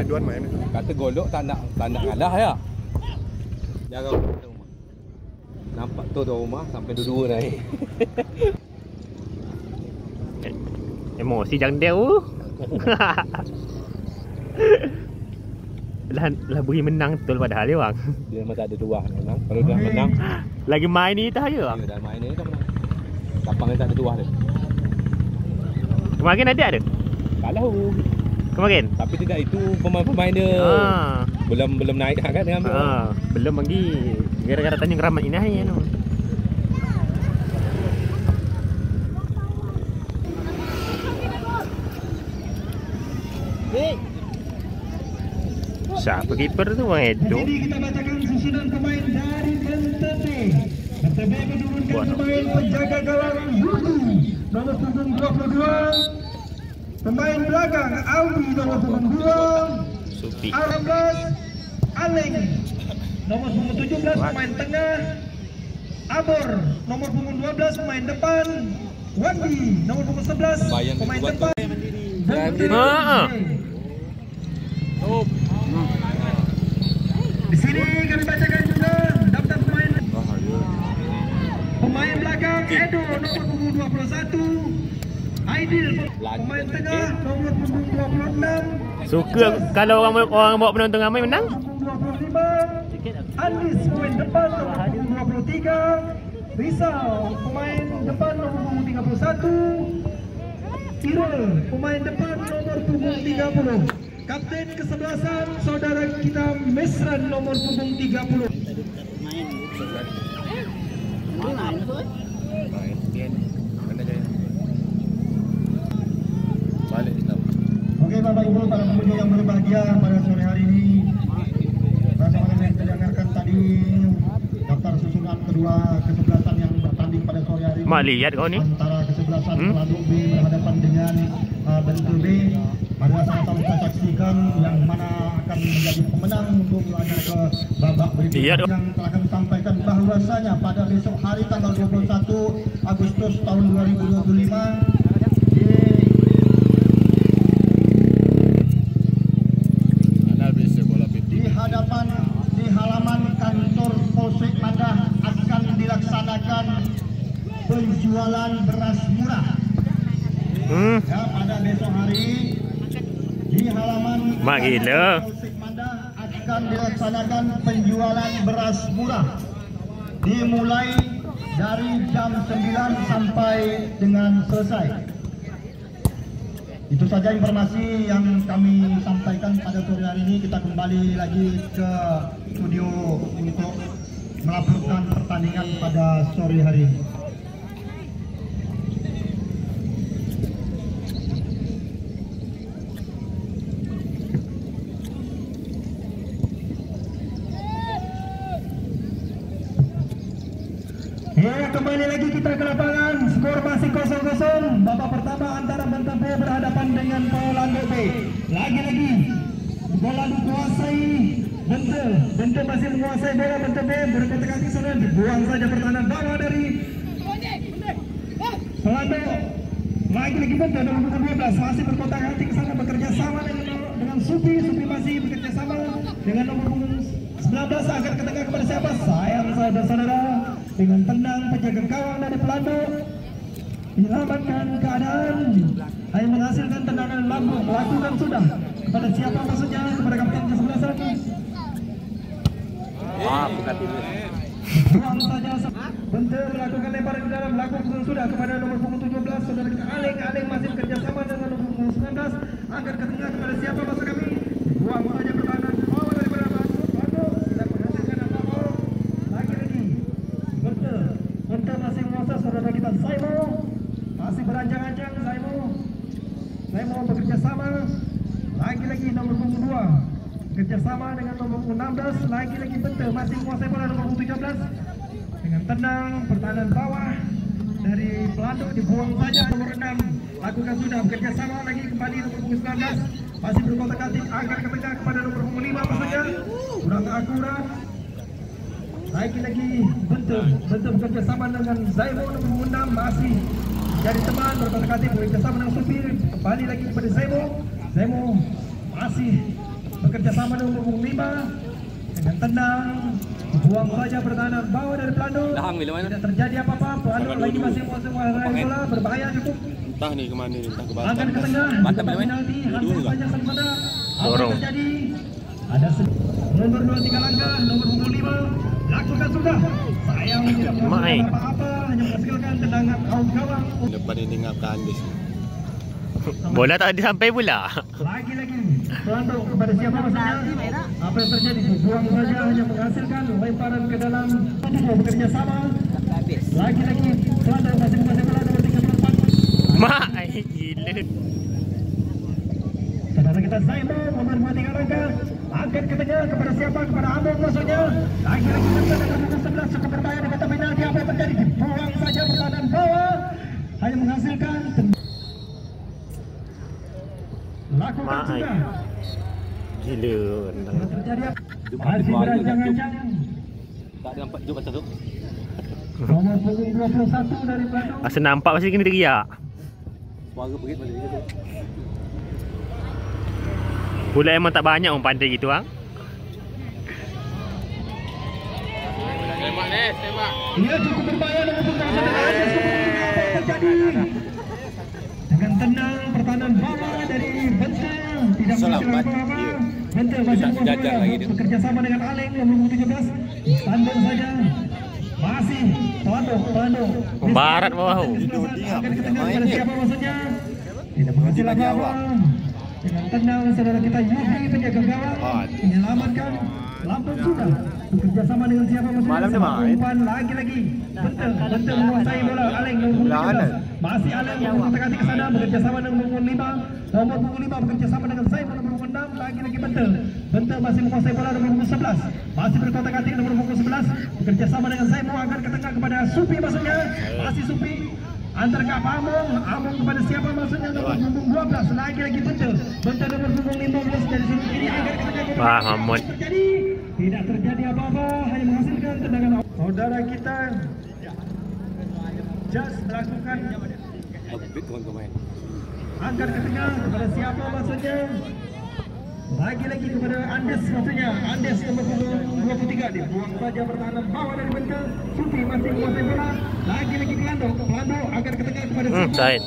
Juan main. Kata golok tak nak kalah ya. Jaga rumah. Nampak tu rumah sampai dua-dua naik. Emosi jangan dia. Lah beri menang betul padahal dia bang. Dia memang tak ada dua menang. Kalau dah menang lagi main ni dah je bang. Dia dah main ni dah menang. Tapang dia tak ada dua dia. Kemarin ada? Kalah. Kemarin? Tapi tidak itu pemain-pemain dia. Belum naik dah kan dia ambil. Belum lagi. Gara-gara Tanjung Keramat ini aja no. Siapa kiper tu Bang Edo? Jadi kita bacakan susunan pemain dari Bentebe. Bentebe menurunkan pemain penjaga gawang Yudi nomor punggung 22. Pemain belakang Audi nomor punggung 2. Supi. 16 Aleng nomor punggung 17. Pemain tengah Abor nomor punggung 12. Pemain depan Wandi nomor punggung 11. Pemain depan di sini kami bacakan juga daftar pemain belakang Edo nomor punggung 21. Aidil pemain tengah nomor punggung 26. Suka kalau orang bawa penonton ramai menang. 25. Andis pemain depan nomor punggung 23. Rizal pemain depan nomor punggung 31. Irul pemain depan nomor punggung 30. Kapten kesebelasan saudara kita Mesran nomor punggung 30. Oke Bapak Ibu para pengunjung yang berbahagia pada sore hari ini, bersama dengan yang terdengarkan tadi daftar susunan kedua kesebelasan yang bertanding pada sore hari ini. Mak lihat kau ni. Antara kesebelasan Pelanduk B berhadapan dengan Bentul B. Pada sama-sama kita saksikan yang mana akan menjadi pemenang untuk melangkah ke babak berikutnya. Yang telah kami sampaikan bahwasanya pada besok hari tanggal 21 Agustus tahun 2025 di halaman kantor Polsek Madah akan dilaksanakan penjualan beras murah. Ya, pada besok hari di halaman Polsek Madah akan dilaksanakan penjualan beras murah dimulai dari jam 9 sampai dengan selesai. Itu saja informasi yang kami sampaikan pada sore hari ini. Kita kembali lagi ke studio untuk melaporkan pertandingan pada sore hari ini. Ya, kembali lagi kita ke lapangan. Skor masih 0-0. Babak pertama antara Bentul B berhadapan dengan Pelanduk B. Lagi-lagi bola dikuasai Bentul. Bentul masih menguasai bola. Bentul B berkotak-katik sana, dibuang saja pertahanan bawah dari Pelanduk. Lagi-lagi Bentul nomor 12 masih berkotak-katik ke sana, bekerja sama dengan Supi. Supi masih bekerja sama dengan nomor 19 akan ke tengah kepada siapa? Sayang saudara-saudara. Dengan tenang penjaga gawang dari Pelanduk menyelamatkan keadaan, hanya menghasilkan tendangan lambung. Lakukan sudah kepada siapa maksudnya? Kepada kapten kesebelasan. Bukan itu. Buang saja. Bentuk melakukan lemparan ke dalam. Lakukan sudah kepada nomor punggung 17 saudara kita Aleng. Aleng masih bekerja sama dengan nomor punggung 19 akan ke tengah kepada siapa maksud kami? Buang saja pertahanan bawah daripada Pelanduk. Tidak menghasilkan apa-apa. Lagi-lagi Bentul masih menguasai saudara kita Zaimo, masih beranjang-anjang Zaimo bekerja sama. Lagi-lagi nomor punggung 2 kerjasama dengan nomor punggung 16. Lagi-lagi Bentul masih menguasai bola nomor punggung 17 dengan tenang. Pertahanan bawah dari Pelanduk dibuang saja nomor 6. Lakukan sudah bekerja sama lagi kembali nomor punggung 19 masih berkotak-katik angkat ke tengah kepada nomor punggung 5 maksudnya kurang akurat. Lagi-lagi Bentul bekerja sama dengan Zaimo nomor punggung 6 masih jadi teman berkotak-katik bekerja sama dengan supir. Kembali lagi kepada Zaimo masih bekerja sama dengan punggung 5 dengan tenang buang saja pertahanan bawah dari Pelando. Dahang bila mana? Tidak terjadi apa-apa. Pelando lagi masih menguasai bola, berbahaya cukup. Entah nih kemana nih, entah ke Akan ke tengah, Batam tempat bila mana? penalti, hampir saja sama. Apa Dorong. yang terjadi? Ada nomor 23 langkah, nomor punggung 5 lakukan sudah. Sayang tidak Mai. melakukan apa-apa, hanya menghasilkan tendangan out gawang. depan ini ngapkan Andes. Bola tak ada sampai pula. Lagi-lagi Pelando kepada siapa maksudnya? Apa yang terjadi? Buang saja, hanya menghasilkan lemparan ke dalam tubuh bekerja sama. Lagi-lagi Pelando masih menguasai bola nomor 34. Mak, gila. Saudara kita Zaimo nomor 23 langkah angkat ke tengah kepada siapa? Kepada Among maksudnya. Lagi-lagi dengan nomor 11 cukup berbahaya di kotak penalti. Apa yang terjadi? Buang saja pertahanan bawah, hanya menghasilkan lakukan Mak, sudah. gila. Tidak terjadi apa? Jumpa Masih di bawah juga, beranjang-anjang. Tak ada nampak jumpa tu. Nomor punggung 21 dari Pelando. Masa nampak masih kena teriak. Suara berit pada dia tu. Bola emang tak banyak orang pandai gitu bang. Tembak Nes, tembak. Ia cukup berbahaya dengan pertahanan apa yang terjadi? Dengan tenang pertahanan bawah dari Bentel tidak Selamat. menghasilkan apa-apa. Iya. Bentel masih Tak menguasai sejajar bola, lagi dia. bekerja sama dengan Aleng nomor 17. Tandem saja. Masih Pelando. Pembarat bawah. Tidur diam, Akan ke tidak tengah main kepada dia. siapa maksudnya? Tidak menghasilkan Bagi apa-apa. awak. Dengan tenang saudara kita Yubi penjaga gawang menyelamatkan Lampung sudah bekerja sama dengan siapa maksudnya? Malam dia main. Umpan lagi. Bentel menguasai bola. Aleng nomor Lahan. 17. Masih Aleng mengotak-atik ke sana bekerja sama dengan nomor 5. Nomor punggung 5 bekerja sama dengan saya nomor punggung 6. Lagi Bentel. Bentel masih menguasai bola nomor punggung 11. Masih berkotak-atik nomor punggung 11 bekerja sama dengan saya mau akan ke tengah kepada Supi maksudnya. Masih Supi antar ke Among kepada siapa maksudnya nomor punggung 12. Lagi Bentel. Bentel nomor punggung 15 dari sudut kiri akan ke tengah kepada Wah, Mahmud. tidak terjadi apa-apa, hanya menghasilkan tendangan. Saudara kita just melakukan Berit kawan kau main. angkat ke tengah kepada siapa maksudnya? Lagi kepada Andes maksudnya. Andes nomor punggung 23 dia buang saja pertahanan bawah dari Bentel. Supi masih menguasai bola. Lagi Pelando angkat ke tengah kepada siapa? Said.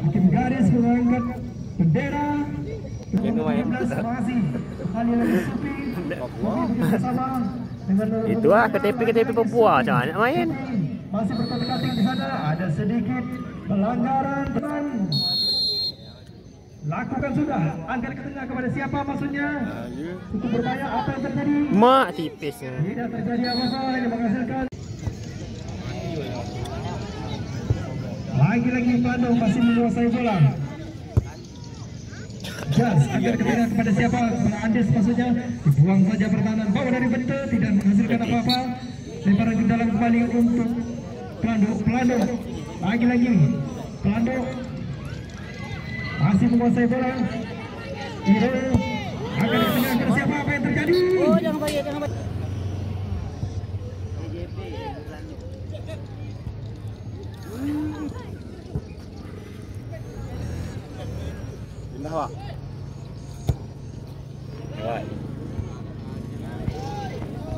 Hakim garis mengangkat bendera. Jangan main. 15 masih kali lagi Supi bersama dengan Itu lah KTP Papua macam mana nak main. masih berkotak-katik di sana. Ada sedikit pelanggaran teman. Lakukan sudah. Angkat ke tengah kepada siapa maksudnya? Cukup berbahaya. Apa yang terjadi? Mak tipisnya. Tidak terjadi apa-apa. Hanya menghasilkan. Lagi Pelando masih menguasai bola. Jas angkat ke tengah kepada siapa? Kepada Andes maksudnya. Dibuang saja pertahanan bawah dari Bentel. Tidak menghasilkan apa-apa. Lemparan ke dalam kembali untuk Pelando. Lagi Pelando masih menguasai bola. Iro akan ke tengah kepada siapa? Apa yang terjadi? Jangan bayar. Pindah Wak.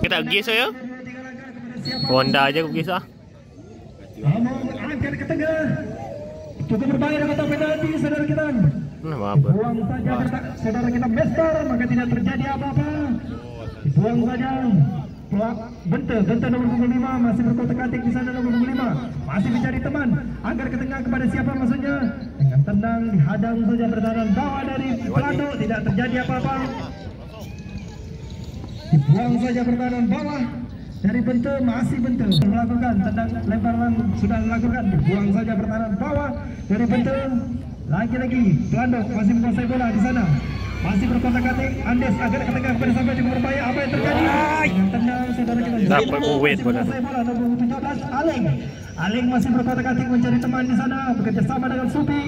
Kita pergi saya. Honda aja aku pergi sah. Among angkat ke tengah. Cukup berbahaya dengan kotak penalti saudara kita. Kenapa apa? Buang saja saudara kita Mister, maka tidak terjadi apa-apa. Buang saja. Bentel nomor punggung 5 masih berkotak-katik di sana nomor punggung 5. Masih mencari teman. Angkat ke tengah kepada siapa maksudnya? Dengan tenang dihadang saja pertahanan bawah dari Pelando, tidak terjadi apa-apa. Dibuang saja pertahanan bawah dari Bentel, masih Bentel melakukan tendang lemparan sudah dilakukan. Dibuang saja pertahanan bawah dari Bentel. Lagi Pelando masih menguasai bola di sana. Masih berkotak-katik. Andes agak ke tengah kepada sampai cukup berbahaya. Apa yang terjadi? Dengan tendang saudara kita. Dapat kuwet bola. Menguasai bola nomor 17 Aleng masih berkotak-katik mencari teman di sana bekerja sama dengan Supi.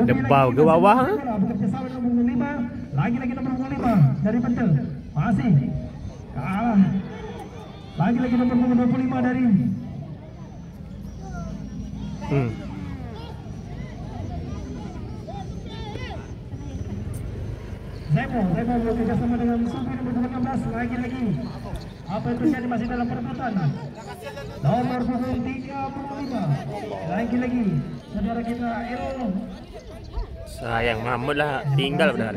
Debau ke bawah, ha? Bekerja sama dengan nomor 5. Lagi nomor 5 dari Bentel. Masih kalah. Lagi nomor 25 dari Zaimo Zaimo bekerja sama dengan Supi nomor 16. Lagi-lagi apa yang terjadi masih dalam perebutan. Nomor punggung 35. Lagi-lagi saudara kita Irul. Sayang Mahmud lah tinggal padahal.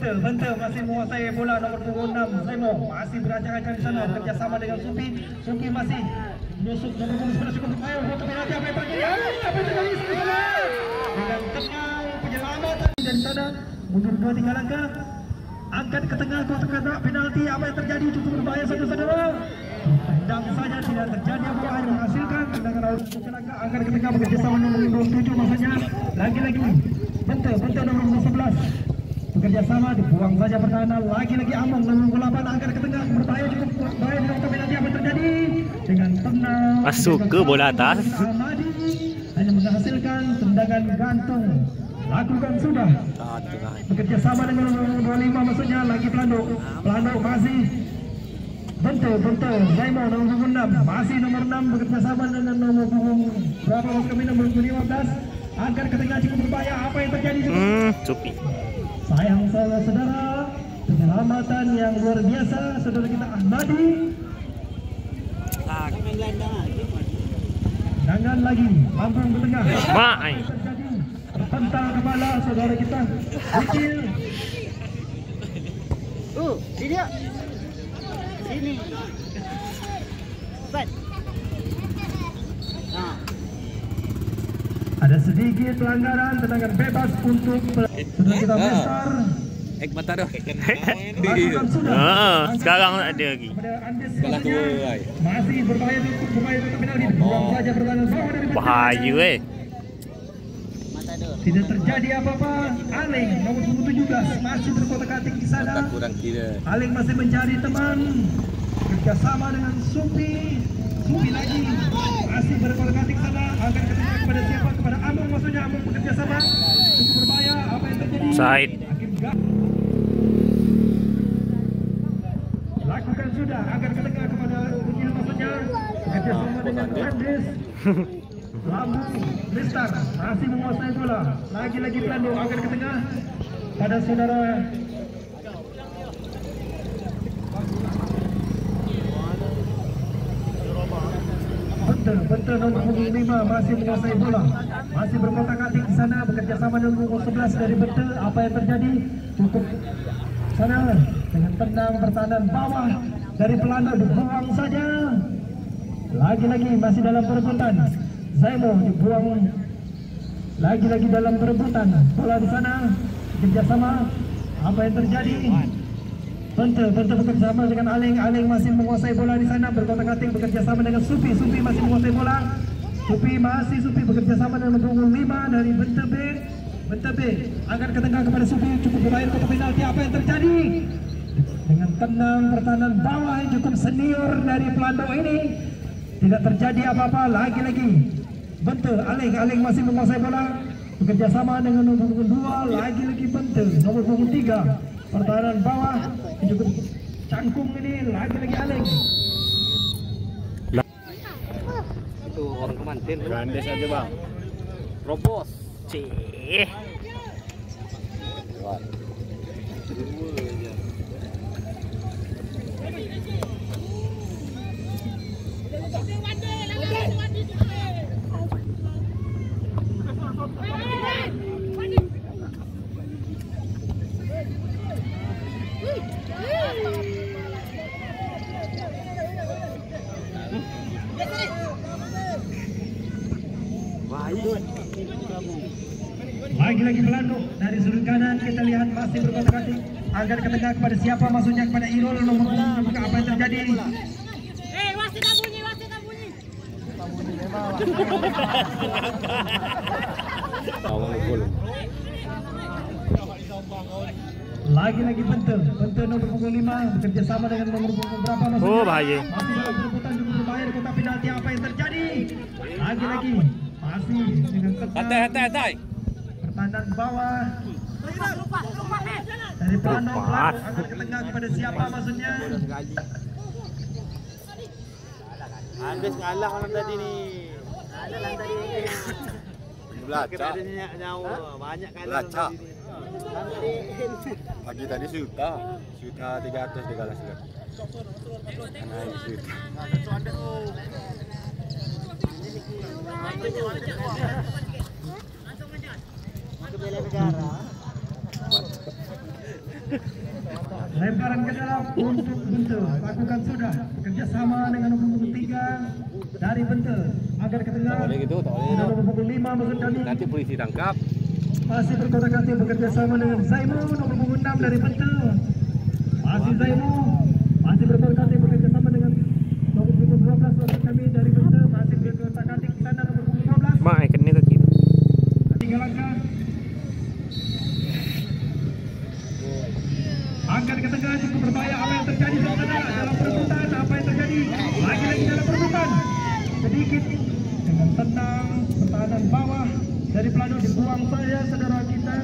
Bentel masih menguasai bola nomor punggung 6. Zaimo masih berancang-ancang di sana kerjasama dengan Supi. Supi masih menusuk nomor punggung 11 cukup bermain untuk penalti. Apa yang terjadi? Apa yang terjadi di sana? Dengan tenang penyelamatan dari sana mundur 2-3 langkah. Angkat ke tengah kota penalti. Apa yang terjadi? Cukup berbahaya saudara-saudara. Tendang saja tidak terjadi apa-apa yang menghasilkan tendangan out celaka. Angkat ke tengah bekerjasama nomor 7 masanya. Lagi-lagi bentel nomor 11. Bekerjasama dibuang saja pertahanan. Lagi-lagi Among nomor 8 angkat ke tengah berbahaya cukup berbahaya di kota penalti. Apa yang terjadi? Dengan tenang Masuk ke bola atas. Ahmadi hanya menghasilkan tendangan gantung. Lakukan sudah. Bekerjasama dengan nomor 25 maksudnya. Lagi Pelanduk masih bentel Zaimo nomor 6 masih nomor 6 bekerjasama dengan nomor berapa masuk kami nomor 15. Angkat ke tengah cukup berbahaya. Apa yang terjadi? Supi. Sayang saudara, penyelamatan yang luar biasa saudara kita Ahmadi. Jangan lagi Lampung ke tengah. Main. Terpental kepala saudara kita kecil. Sini. Sini. Cepat. Nah. Ada sedikit pelanggaran tendangan bebas untuk saudara kita besar. Matador. Lakukan sudah. Sekarang ada lagi. Kalah tu. Masih berbahaya untuk penalti. Buang saja pertahanan bawah dari Bahaya tidak terjadi apa-apa. Aling nomor 17 masih berkotak-atik di sana. Kurang kira. Aling masih mencari teman. Kerjasama dengan Supi lagi masih berkotak-atik sana. Akan ketengah kepada siapa? Kepada Among maksudnya. Among bekerja sama. Cukup berbahaya. Apa yang terjadi? Said. Lakukan sudah agar ke tengah kepada Unyil maksudnya. Kerjasama dengan Andres. Lambu Listar masih menguasai bola. Lagi-lagi Pelanduk agar ke tengah pada saudara Bentel nomor 5 masih menguasai bola. Masih berkotak-atik di sana bekerjasama dengan nomor 11 dari Bentel. Apa yang terjadi? Cukup sana dengan tenang pertahanan bawah dari Pelanduk dibuang saja. Lagi-lagi masih dalam perebutan. Zaimo dibuang lagi-lagi dalam perebutan bola di sana kerjasama. Apa yang terjadi? Bentel bekerjasama dengan Aling masih menguasai bola di sana berkotak-atik bekerjasama dengan Supi masih menguasai bola. Supi bekerjasama dengan nomor 5 dari Bentel B akan ke tengah kepada Supi cukup berbahaya kotak penalti. Apa yang terjadi? Dengan tenang pertahanan bawah yang cukup senior dari Pelanduk ini tidak terjadi apa-apa. Lagi-lagi Bentel, Aling masih menguasai bola bekerjasama dengan nomor 2. Lagi-lagi Bentel nomor 3 pertahanan bawah yang cukup cangkung ini. Lagi-lagi Aling. Itu orang kemantin. Gandes aja bang. Robos. Cih. Lagi-lagi Pelanduk dari sudut kanan kita lihat masih berkotak-atik agar ke tengah kepada siapa maksudnya kepada Irul nomor 6. Apa yang terjadi? Wasit tak bunyi. Lagi-lagi Bentel nomor 5 bekerja sama dengan nomor berapa maksudnya? Oh bahaya. Masih dalam perebutan cukup berbahaya di kotak penalti. Apa yang terjadi? Lagi-lagi masih dengan ketat. Hantai. pertahanan bawah dari Pelano angkat ke tengah kepada siapa maksudnya? Andes ngalah orang tadi nih. Ada lah tadi. Belaca. Banyak kali. Belaca. Pagi tadi Suta 300 dia kalah sudah. Naik Suta. Bela negara. Lemparan ke dalam untuk Bente, lakukan sudah kerjasama dengan nomor punggung 3 dari Bente agar ke tengah. Tak boleh gitu, tak boleh. Nomor punggung 5 maksud kami Nanti polisi tangkap. masih berkotak-atik bekerja sama dengan Zaimu nomor punggung 6 dari Bente. Masih Zaimu masih berkotak-atik bekerja sama dengan nomor punggung 12 maksud kami dari Bente, masih berkotak-atik di sana nomor punggung 12. Mak kena kaki. 3 langkah. Angkat ke tengah cukup berbahaya. Apa yang terjadi di sana dalam perebutan? Apa yang terjadi? Lagi-lagi dalam perebutan. Sedikit dengan tenang pertahanan bawah dari Pelano dibuang saya saudara kita.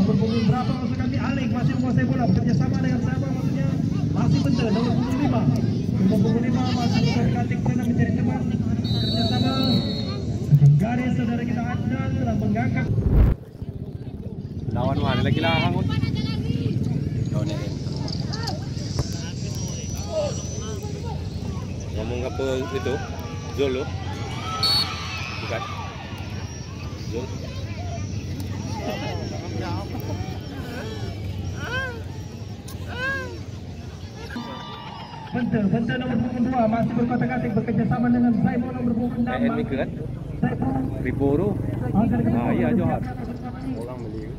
Nomor punggung berapa maksud kami? Alik masih menguasai bola bekerja sama dengan siapa maksudnya? Masih Bente nomor punggung 5. Nomor punggung 5 masih berkatik sana menjadi teman bekerja sama. Garis saudara kita Adnan telah mengangkat. Lawan mana lagi lah hangut. Ngomong apa itu? Zul lo? Bukan? Zul? Bente nomor punggung 2 masih berkotak-atik bekerja sama dengan Zaimu nomor punggung 6. PN Mikir kan? Ribu tu. Ah, iya Johar. Orang beli.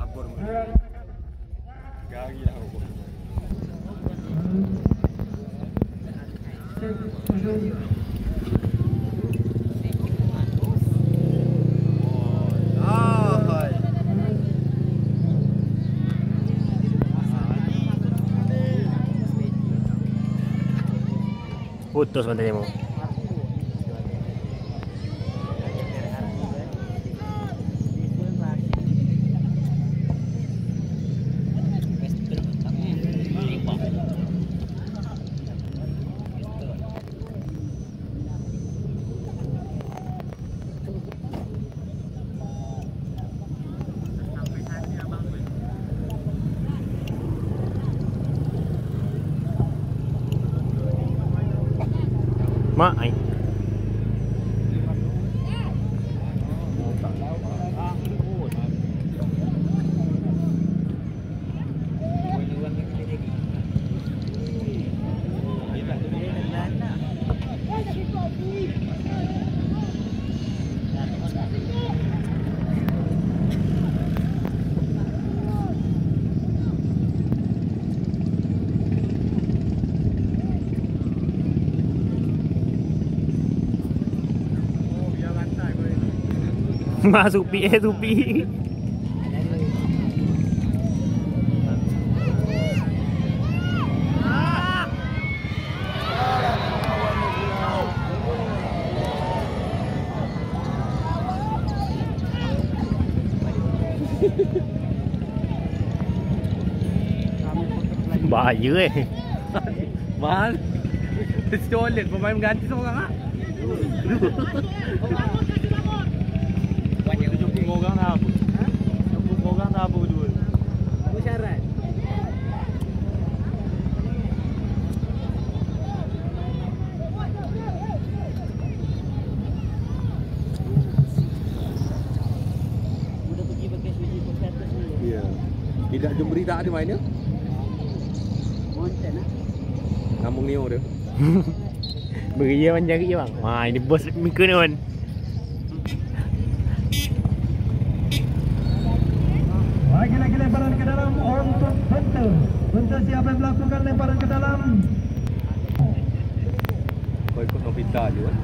Apur. Gagi dah aku. Putus mata dia mau. Mak ai. Masuk Supi. Bahaya Mahal. Stolen pemain mengganti seorang ah. Orang nak apa? Orang nak apa berdua? Syarat. Udah pergi pakai suji perkatas dulu. Ya. Tidak Jemberi tak ada mainnya. Monten ah. Ngambung Neo dia. Beria panjang je bang. Wah, ini bos Mika ni kan. Lagi-lagi lemparan ke dalam untuk Bente. Bente siapa yang melakukan lemparan ke dalam? Kau ikut Novita je kan.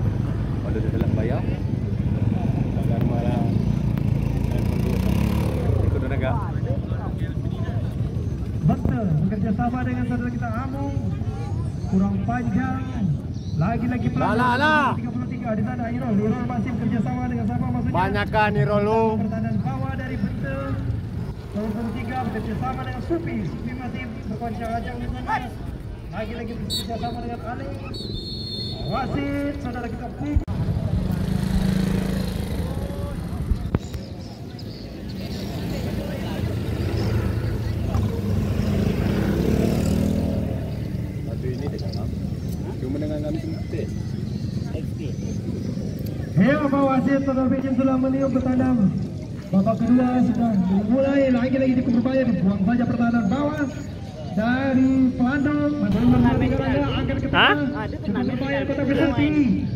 Kalau dia dalam bayar. Agar malah. Ikut Naga. Bente bekerja sama dengan saudara kita Amung. Kurang panjang. Lagi-lagi Lah. 33 di sana Irol masih bekerjasama dengan siapa maksudnya? Banyakkan Irol lu. Pertahanan bawah dari Bente. Nomor 23 bekerjasama dengan Supi masih berkoncang-ancang di sana. Lagi-lagi bekerjasama dengan Ali. Wasit saudara kita Pik. Ya, Pak Wasit Saudara Pijim sudah meniup pertandang. Babak kedua sudah dimulai, lagi-lagi berbahaya, dibuang saja pertahanan bawah dari Pelandung. Masih berlari agar ke tengah. Cukup berbahaya Kota Besarti.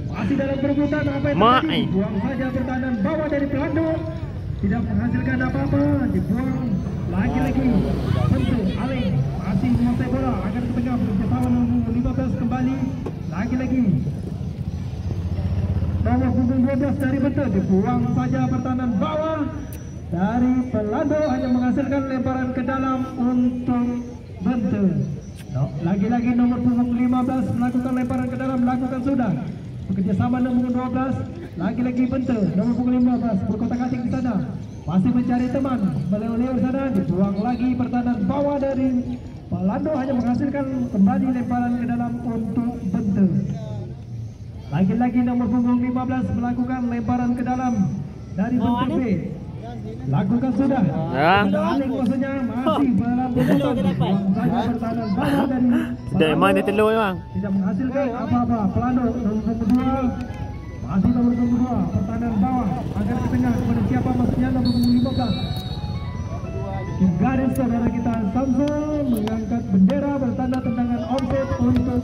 Masih dalam perebutan apa yang terjadi. Dibuang saja pertahanan bawah dari Pelandung. Tidak menghasilkan apa-apa. Dibuang lagi-lagi. Bentuk Aling masih menguasai bola agar ke tengah bekerjasama nomor 15 kembali. Lagi-lagi nomor punggung 12 dari Bentuk dibuang saja pertahanan bawah dari Pelado, hanya menghasilkan lemparan ke dalam untuk Bentuk. Lagi-lagi nomor punggung 15 melakukan lemparan ke dalam, melakukan sudah bekerjasama nomor 12. Lagi-lagi Bentuk nomor punggung 15 berkotak-atik di sana, masih mencari teman, beliau-beliau sana, dibuang lagi pertahanan bawah dari Pelado, hanya menghasilkan kembali lemparan ke dalam untuk Bentuk. Lagi-lagi nomor punggung 15 melakukan lemparan ke dalam dari Bentuk B. Lakukan sudah. Aling maksudnya masih berlabutan. Saja pertahanan bawah dari Dari mana telur memang? tidak menghasilkan apa-apa. Pelado nomor punggung 2 masih nomor punggung 2 pertahanan bawah agar ke tengah kepada siapa maksudnya nomor punggung 15. Di garis saudara kita Samsul mengangkat bendera bertanda tendangan offset untuk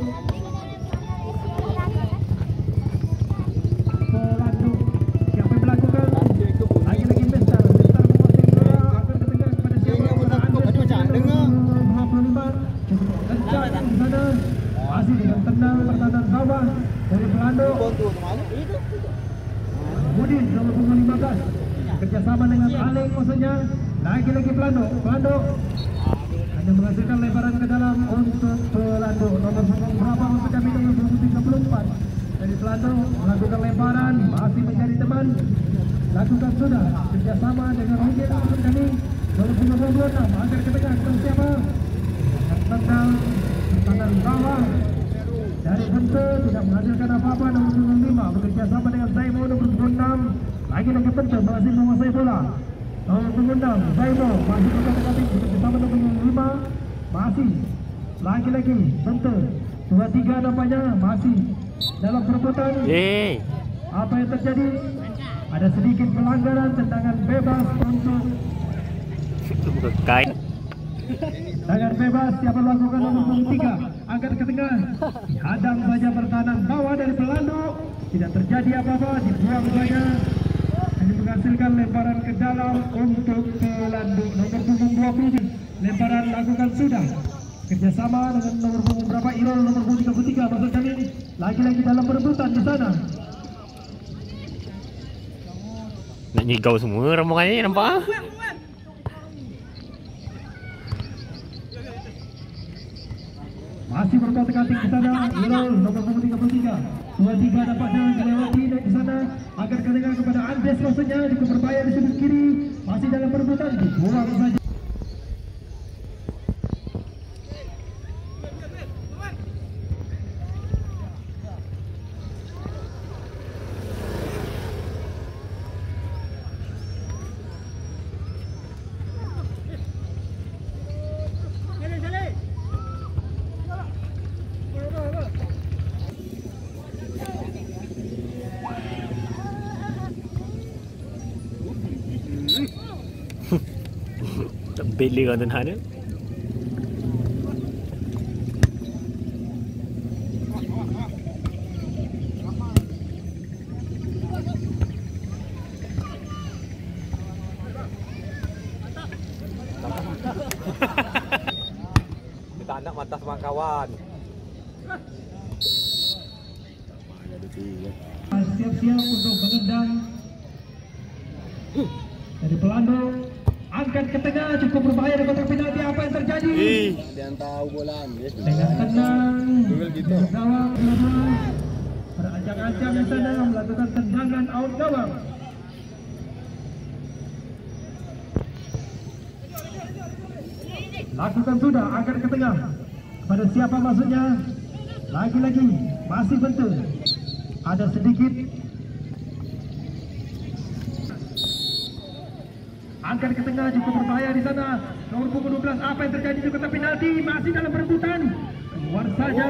Pelado. Siapa yang melakukan? Lagi-lagi Mestar menguasai bola akan ke tengah kepada siapa? Nomor 25 kencang di sana, masih dengan tenang pertahanan bawah dari Pelado. Kemudian nomor punggung 15 kerjasama dengan Aling maksudnya. Lagi-lagi Pelado hanya menghasilkan lemparan ke dalam untuk Pelado. Nomor punggung berapa untuk kami? Nomor punggung 34 dari Pelado melakukan lemparan, masih mencari teman. Lakukan sudah kerjasama dengan Hugin untuk kami. Nomor punggung 26 agar ke tengah ke siapa? Tentang tangan bawah dari Bentuk tidak menghasilkan apa-apa. Nomor punggung 5 bekerjasama dengan Zaimo. Nomor punggung 6 lagi-lagi Bentuk masih menguasai bola. Nomor punggung 6 Zaimo masih berkotak-atik bekerjasama nomor punggung 5, masih lagi-lagi Bentuk 23 nampaknya masih dalam perebutan. Apa yang terjadi? Ada sedikit pelanggaran, tendangan bebas untuk Kain. tendangan bebas. Siapa melakukan nomor punggung 3 agar ke tengah, dihadang saja pertahanan bawah dari Pelado. Tidak terjadi apa-apa, dibuang saja, hanya menghasilkan lemparan ke dalam untuk Pelado. Nomor punggung 20 lemparan lakukan sudah kerjasama dengan nomor punggung berapa? Irol nomor punggung 33 maksud kami. Lagi-lagi dalam perebutan di sana. Nak nyigau semua rombongannya nampak. Masih berkotak-atik di sana. Irol nomor punggung 33. 23 nampaknya dilewati di sana agar ke tengah kepada Andes maksudnya, cukup berbahaya di sudut kiri, masih dalam perebutan, dibuang saja. Beli kan tuan ada. Kita anak mata sama kawan. Siap-siap untuk menendang dari Pelado. Angkat ke tengah, cukup berbahaya di kotak penalti. Apa yang terjadi? Dia tahu bola. Dengan tenang, gawang Berancang-ancang di sana melakukan tendangan out gawang. Lakukan sudah, angkat ke tengah. Pada siapa maksudnya? Lagi-lagi masih bentuk. Ada sedikit. Angkat ke tengah, cukup berbahaya di sana. Nomor punggung 12, apa yang terjadi juga penalti, masih dalam perebutan. Keluar saja.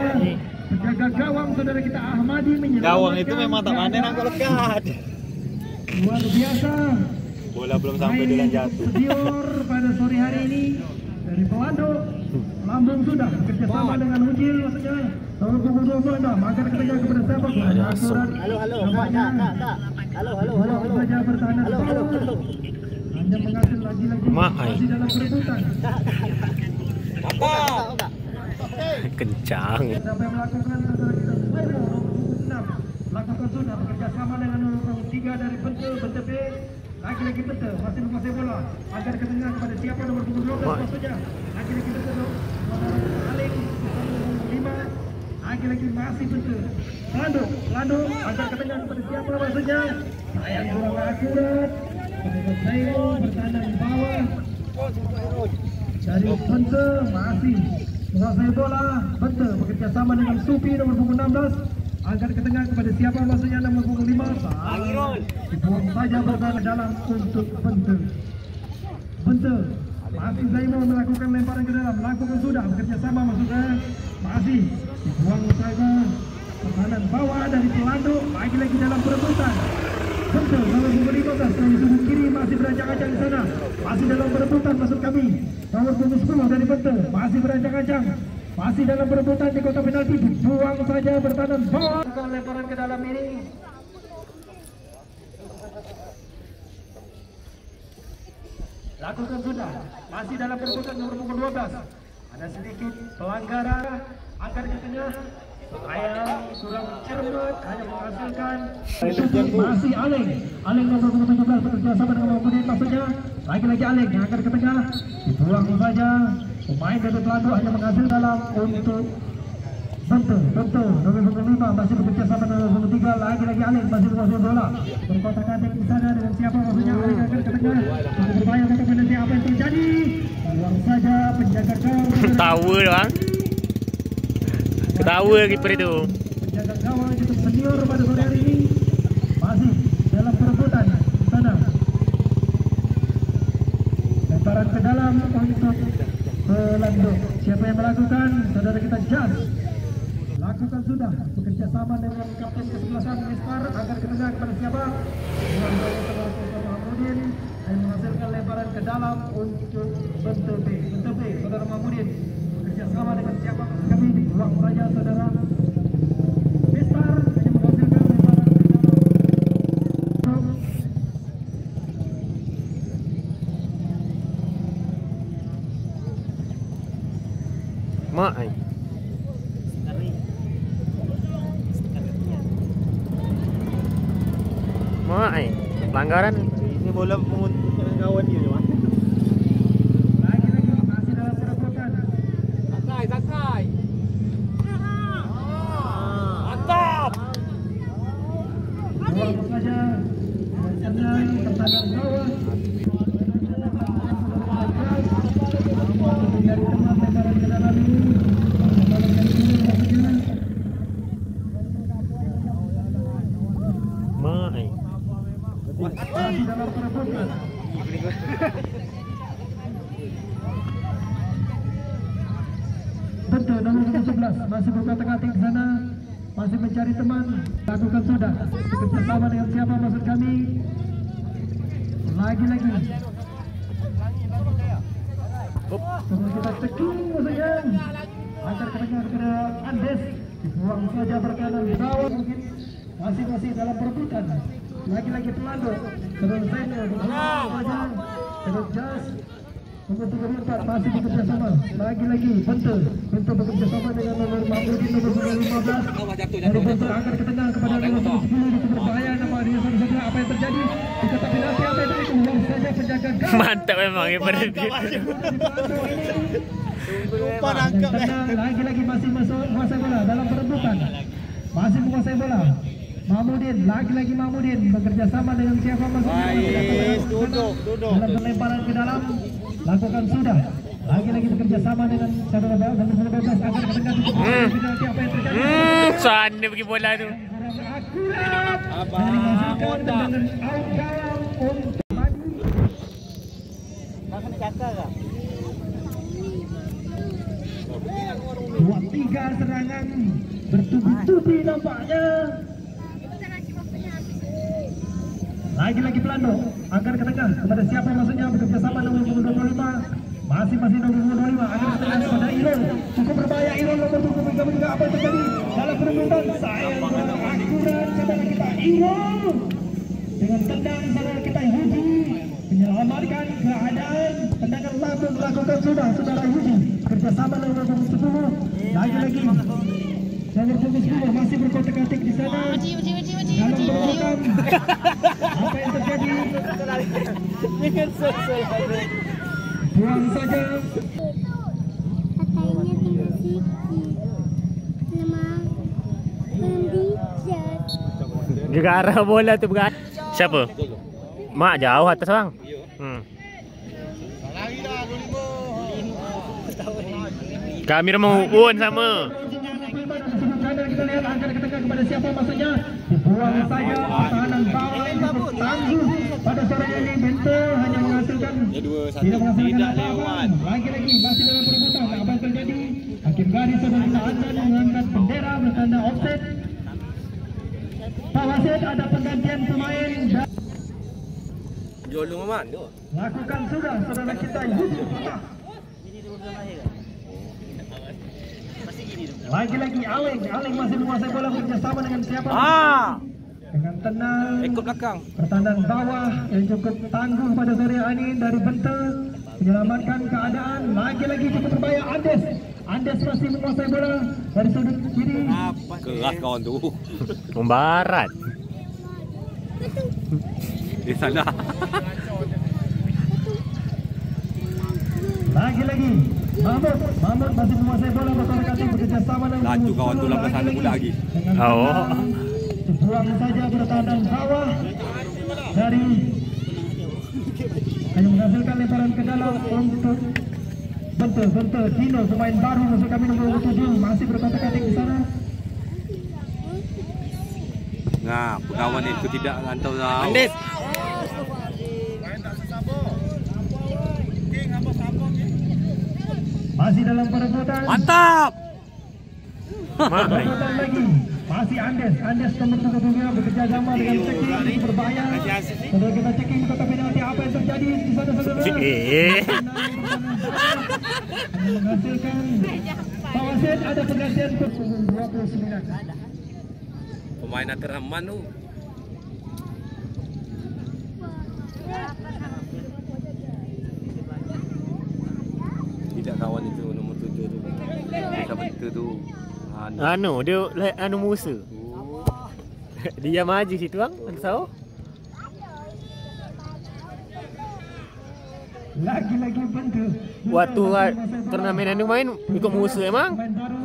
Penjaga gawang saudara kita Ahmadi menyelamatkan. Gawang itu memang tak pandai nak lekat. Luar biasa. Bola belum sampai dia jatuh. Sedior pada sore hari ini dari Pelando. Lambung sudah bekerjasama dengan Ujil maksudnya. Nomor punggung 26, angkat ke tengah kepada siapa? Halo, kak. Halo. Saja bertahan di bawah. Hanya menghasil lagi-lagi masih dalam perebutan. Kencang. Siapa yang melakukan saudara kita Sumaimo nomor punggung 6 lakukan sudah bekerjasama dengan nomor punggung 3 dari Bentel B. Lagi-lagi Bentel masih menguasai bola. Angkat ke tengah kepada siapa nomor punggung 12 maksudnya. Lagi-lagi Bentel Aling nomor punggung 5. Lagi-lagi masih Bentel. Lando angkat ke tengah kepada siapa maksudnya. Sayang kurang akurat. Kemudian Zairo bertahan di bawah. Dari Bentel masih menguasai bola. Bentel bekerjasama dengan Supi nomor punggung 16. Angkat ke tengah kepada siapa maksudnya nomor punggung 5. Dibuang saja bola ke dalam untuk Bentel. Masih Zaimo melakukan lemparan ke dalam. Lakukan sudah bekerjasama maksudnya. Masih dibuang saja. Pertahanan bawah dari Pelando. Lagi-lagi dalam perebutan. Bentel nomor punggung 15 dari sudut kiri masih berancang-ancang di sana. Masih dalam perebutan maksud kami. Nomor punggung 10 dari Bentel masih berancang-ancang. Masih dalam perebutan di kotak penalti. Buang saja bertahan bawah. Lemparan ke dalam ini. Lakukan sudah. Masih dalam perebutan nomor punggung 12. Ada sedikit pelanggaran. Angkat ke tengah. Ayah kurang cermat, hanya menghasilkan. Masih Aleng nomor 17 bekerjasama dengan Mahmudin maksudnya. Lagi-lagi Aleng yang akan ke tengah. Dibuang saja. Pemain dari Pelando hanya menghasil dalam untuk Bentel nomor 5 masih bekerjasama dengan nomor 3. Lagi-lagi Aleng masih menguasai bola. Berkotak-katik di sana dengan siapa maksudnya. Aleng akan ke tengah. Untuk berbahaya untuk menanti apa yang terjadi. Buang saja penjaga gawang. Tahu doang. Ketawa kiper itu. Penjaga gawang cukup senior pada sore hari ini. Masih dalam perebutan sana. Lemparan ke dalam untuk Pelando. Siapa yang melakukan? Saudara kita Jas. Lakukan sudah bekerjasama dengan kapten kesebelasan Mister. Angkat ke tengah kepada siapa? Mahmudin dan menghasilkan lemparan ke dalam untuk Bentel B. Saudara Mahmudin bekerjasama dengan siapa? Kami dibuang saja saudara. Mister hanya menghasilkan lemparan ke dalam. Pelanggaran. Ini bola menguntungkan kawan dia ni. Lagi-lagi masih dalam perebutan. Zakai. Buang saja. Tenang, tertanam bawah. Dari teman lemparan ke dalam ini. Masih dalam perebutan. Bentel nomor 11 masih berkotak-katik di sana, masih mencari teman. Lakukan sudah bekerjasama dengan siapa maksud kami. Lagi-lagi semua kita ceking maksudnya. Angkat ke tengah kepada Andes. Dibuang saja berkanan di bawah. Mungkin masih dalam perebutan. Lagi-lagi Pelando. Terus Zaino saja. Terus Jas. Nomor 34 masih bekerjasama. Lagi-lagi Bentel bekerjasama dengan nomor Mahmudin nomor 15. Dari Bentel angkat ke tengah kepada nomor 10. Itu berbahaya nama dia saja. Apa yang terjadi? Di kotak penalti apa yang terjadi? Buang saja penjaga gawang. Mantap memang ya pada dia. Lupa nangkap. Lagi-lagi masih menguasai bola dalam perebutan. Masih menguasai bola. Mahmudin, lagi-lagi Mahmudin bekerja sama dengan siapa maksudnya? Duduk. Dalam pelemparan ke dalam, lakukan sudah. Lagi-lagi bekerja sama dengan saudara nomor 12 agar kedengar penalti apa yang terjadi? Sana pergi bola tu. Akurat. Dari masukan dengan out gawang untuk maju. Makan cakar kah? 2-3 serangan bertubi-tubi nampaknya. Lagi-lagi Pelando agar ke tengah kepada siapa maksudnya bekerja sama nomor 25. Masih nomor 25 agar ke tengah kepada Irol. Cukup berbahaya Irol nomor 23 juga apa yang terjadi dalam perebutan. Sayang akurat saudara kita Irol dengan tendang saudara kita Yudi menyelamatkan keadaan. Tendangan lambung dilakukan sudah saudara Yudi kerjasama nomor 10. Lagi-lagi nomor 10 masih berkotak-katik di sana. Dalam perebutan apa yang terjadi? Buang saja. Katanya tinggal sikit. Lemah. Pendijat. Juga arah bola tu berat. Siapa? Mak jauh atas bang. Kami mau un sama. Kita lihat angkat ke tengah kepada siapa maksudnya? Dibuang saja pertahanan bawah cukup tangguh pada sore ini. Bento hanya menghasilkan tidak menghasilkan apa-apa. Lagi-lagi masih dalam perebutan. Apa yang terjadi? Hakim garis sudah ditahan mengangkat bendera bertanda offset. Pak wasit ada penggantian pemain. Jolong aman tu. Lakukan sudah saudara kita Yudi. Lagi-lagi Aleng masih menguasai bola bekerjasama dengan siapa? Dengan tenang. Ikut belakang. Pertandang bawah yang cukup tangguh pada sore ini dari Bente menyelamatkan keadaan. Lagi-lagi cukup berbahaya Andes masih menguasai bola dari sudut kiri. Keras kawan tu. Membarat. Di sana. Lagi-lagi Mahmud masih menguasai bola berkotak-katik bekerjasama dengan Laju kawan tu lah sana pula lagi. Oh. Dibuang saja bertandang bawah dari hanya menghasilkan lemparan ke dalam untuk Bente Dino pemain baru masuk kami nomor 7 masih berkotak-katik di sana. Nah, pegawai itu tidak rantau tahu. Andes. Masih dalam perebutan. Mantap. Perebutan lagi. Masih Andes nomor 23 bekerja sama dengan checking berbahaya. Saudara kita checking kotak penalti apa yang terjadi di sana saudara? Menghasilkan Pak wasit ada penggantian pukul 29. Pemain Akraman tu. Tidak kawan itu nomor 7 tu. Kita betul tu. Anu dia anu Musa. Dia maju situ bang. Tahu? Lagi-lagi Bente. Waktu turnamen anu main ikut Musa emang. Pemain baru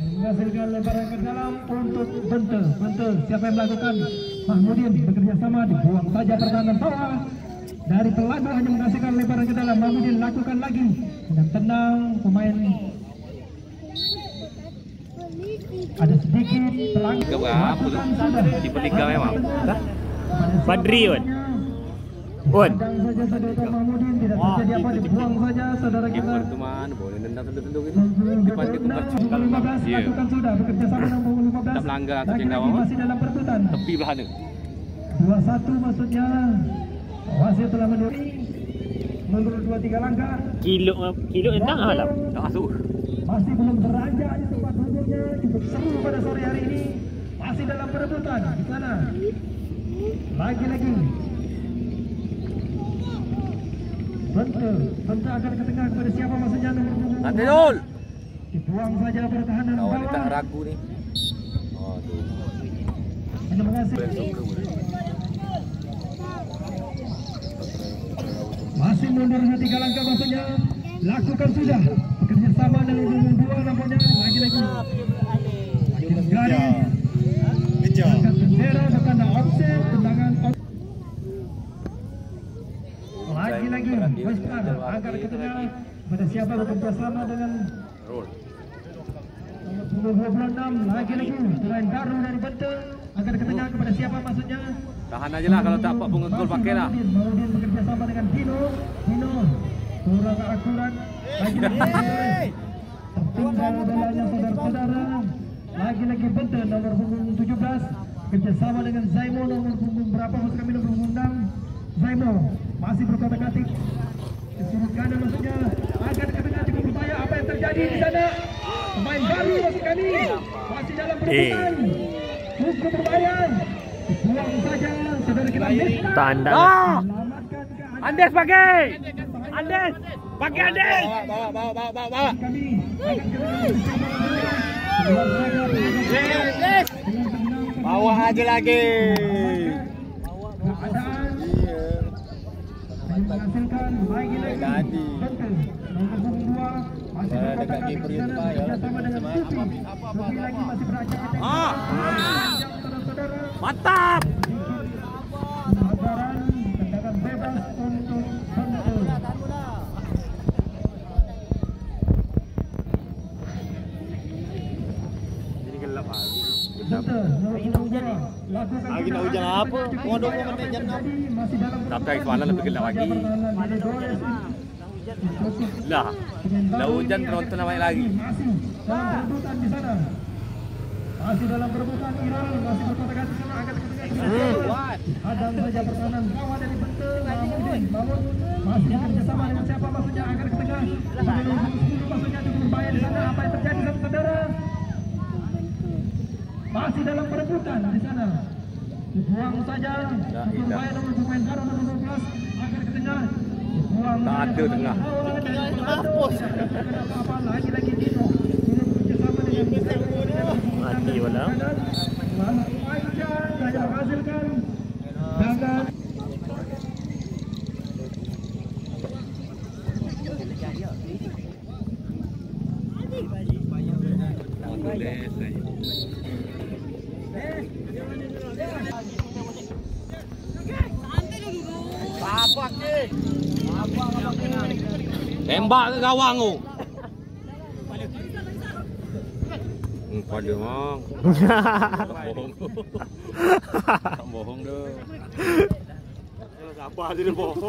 menghasilkan lemparan ke dalam untuk Bente. Siapa yang melakukan? Mahmudin bekerja sama dibuang saja pertahanan bawah. Dari Pelado hanya menghasilkan lemparan ke dalam. Mahmudin lakukan lagi dengan tenang pemain. Ada sedikit pelanggaran. Ke berapa tu? Di Perliga memang. Badri kan. Tendang saja saudara Mahmudin, tidak terjadi apa, dibuang saja saudara kita. Keeper tu mana boleh tendang-tendang gitu. Depan dia tempat Nomor 15 lakukan sudah bekerja sama dengan nomor 15. Tak melanggar atau Lagi-lagi cendawan. masih dalam perebutan. Tepi belah mana? 2-1 maksudnya. Wasit telah mundur 2-3 langkah. Kilo entang alam. Tak masuk. Masih belum beranjak di tempat duduknya. Cukup seru pada sore hari ini. Masih dalam perebutan di sana. Lagi-lagi Bente akan ke tengah kepada siapa maksudnya nomor 20. Nantiul. Dibuang saja pertahanan Kawan ni tak bawah. ragu ni. Oh tu. Hanya menghasilkan. Masih mundur 3 langkah maksudnya. Lakukan sudah bekerja sama dengan nomor 2 nampaknya. Lagi-lagi garis angkat bendera angkat ke tengah pada siapa bekerja sama dengan Roll. nomor 26 lagi-lagi pemain baru dari Banten angkat ke tengah kepada siapa maksudnya? Tahan aja lah kalau tak pun gol pakai lah. Maudin bekerja sama dengan Dino kurang akurat lagi-lagi tertinggal bolanya saudara-saudara. Lagi-lagi Banten nomor punggung 17 kerjasama dengan Zaimo nomor punggung berapa maksud kami nomor punggung 6. Zaimo masih berkotak-atik ke sudut kanan maksudnya angkat ke tengah cukup berbahaya. Apa yang terjadi di sana? Pemain baru maksud kami masih dalam perebutan cukup berbahaya. Buang saja saudara kita Miftah. Tanda. Selamatkan keadaan Andes pakai. Andes. Pakai Andes. Bawa. Kami akan Bawa aja lagi. menghasilkan lagi-lagi Banten nomor punggung 2 masih berkotak-atik di sana bersama dengan Sufi lagi masih beracak-acak saudara-saudara. Mantap. Kesabaran tendangan bebas untuk Banten. Jadi gelap lagi. Banten nomor punggung 2 lakukan Lagi nak hujan apa? Mau 20 menit jam 6. masih dalam Tapi semalam lebih gelap lagi. Lah. Dah hujan penonton namanya lagi. Masih dalam perebutan di sana. Masih dalam perebutan Iral masih berkotak-atik sama angkat ke tengah. Adam saja pertahanan bawah dari Banten. Bangun masih bekerjasama dengan siapa maksudnya angkat ke tengah. Sampai nomor 10 maksudnya cukup berbahaya di sana. Apa yang terjadi saudara? Masih dalam perebutan di sana. Dibuang saja. Cukup berbahaya nomor pemain baru nomor 12 angkat ke tengah. Dibuang. Tak ada tengah. Apa lagi-lagi Dino. Dino bekerjasama dengan Mati wala. hanya menghasilkan tangan. Tembak ke gawang tu. Pada mang. Bohong. Tak bohong dah. Apa aja dia bohong.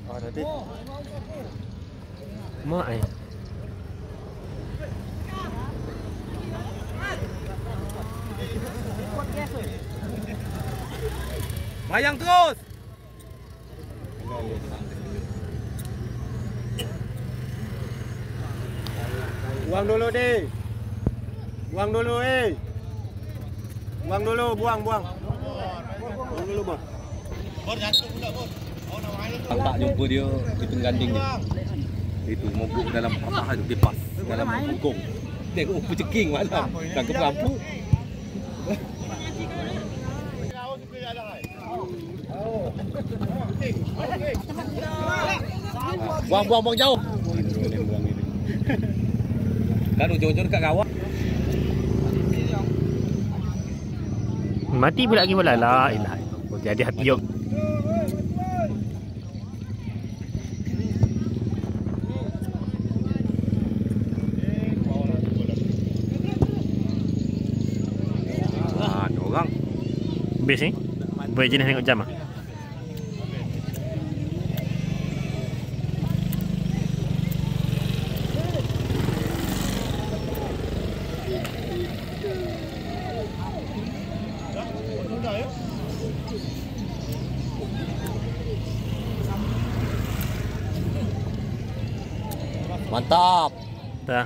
Oh, nanti. Mak Bayang terus. Buang dulu deh. Buang dulu Buang dulu, buang. Buang dulu, Bang. Tak jumpa dia di pengganding dia. Itu mogok dalam patah tu dia pas dalam hukum. Tengok peceking malam. Tangkap lampu. Buang jauh. Kan ujung-ujung dekat gawang. mati pula lagi bola. La ilaha illallah. Jadi hati yok. Ada orang. Best ni. Boleh jenis tengok jam ah. Mantap. Dah.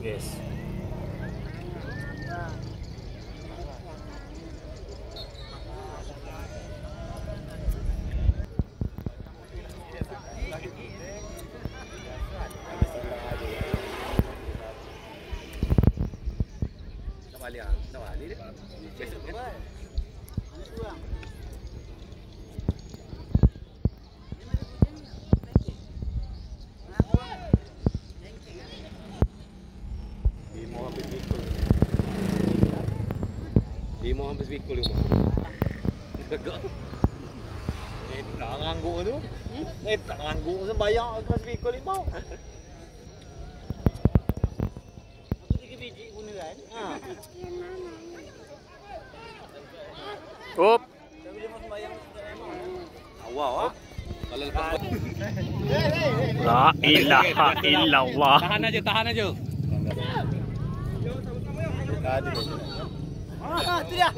Yes. Tak balik dia. Besok kan. limau hampir sepikul limau. Tegak. Tak ngangguk tu. Tak ngangguk sembayang aku sepikul limau. Aku 3 biji guna kan? Ha. Up. Tapi dia mau sembahyang limau. Awal ah. Kalau lepas La ilaha illallah. tahan aja. Tadi. Ah, tu dia.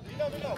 Minum.